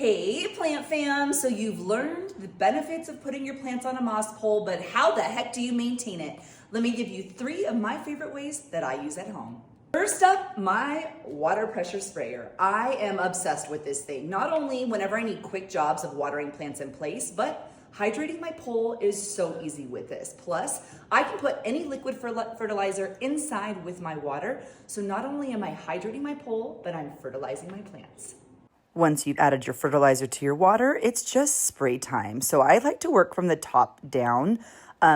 Hey plant fam, so you've learned the benefits of putting your plants on a moss pole, but how the heck do you maintain it? Let me give you 3 of my favorite ways that I use at home. First up, my water pressure sprayer. I am obsessed with this thing. Not only whenever I need quick jobs of watering plants in place, but hydrating my pole is so easy with this. Plus, I can put any liquid fertilizer inside with my water. So not only am I hydrating my pole, but I'm fertilizing my plants. Once you've added your fertilizer to your water, it's just spray time. So I like to work from the top down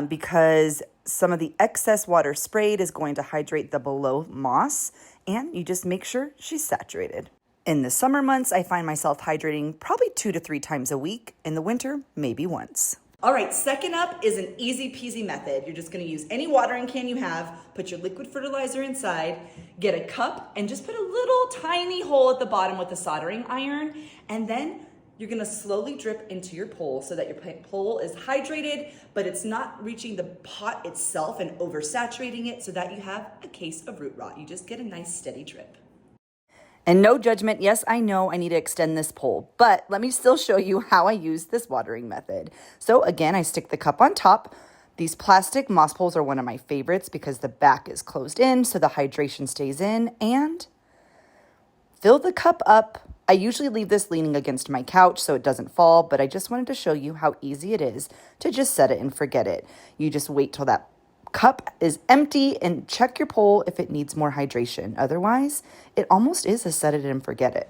because some of the excess water sprayed is going to hydrate the below moss, and you just make sure she's saturated. In the summer months, I find myself hydrating probably 2 to 3 times a week. In the winter, maybe once. All right, second up is an easy peasy method. You're just gonna use any watering can you have, put your liquid fertilizer inside, get a cup, and just put a little tiny hole at the bottom with a soldering iron, and then you're gonna slowly drip into your pole so that your pole is hydrated, but it's not reaching the pot itself and oversaturating it so that you have a case of root rot. You just get a nice steady drip. And no judgment, yes, I know I need to extend this pole, but let me still show you how I use this watering method. So again, I stick the cup on top. These plastic moss poles are one of my favorites because the back is closed in so the hydration stays in, and fill the cup up. I usually leave this leaning against my couch so it doesn't fall, but I just wanted to show you how easy it is to just set it and forget it. You just wait till that cup is empty and check your pole if it needs more hydration. Otherwise, it almost is a set it and forget it.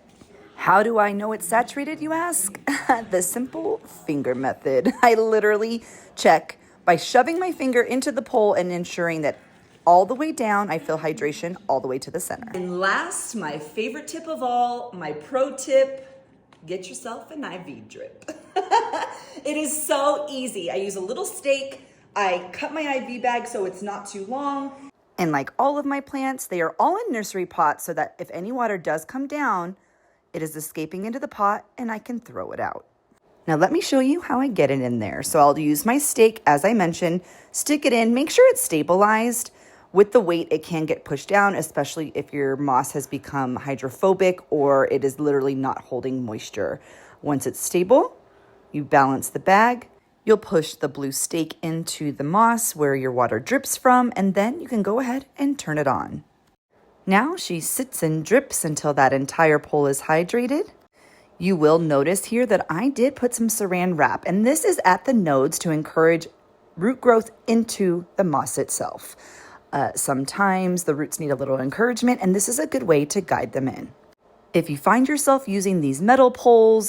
How do I know it's saturated, you ask? The simple finger method. I literally check by shoving my finger into the pole and ensuring that all the way down, I feel hydration all the way to the center. And last, my favorite tip of all, my pro tip, get yourself an IV drip. It is so easy. I use a little stake. I cut my IV bag so it's not too long. And like all of my plants, they are all in nursery pots so that if any water does come down, it is escaping into the pot and I can throw it out. Now let me show you how I get it in there. So I'll use my stake, as I mentioned, stick it in, make sure it's stabilized. With the weight, it can get pushed down, especially if your moss has become hydrophobic or it is literally not holding moisture. Once it's stable, you balance the bag. You'll push the blue stake into the moss where your water drips from, and then you can go ahead and turn it on. Now she sits and drips until that entire pole is hydrated. You will notice here that I did put some saran wrap, and this is at the nodes to encourage root growth into the moss itself. Sometimes the roots need a little encouragement, and this is a good way to guide them in. If you find yourself using these metal poles,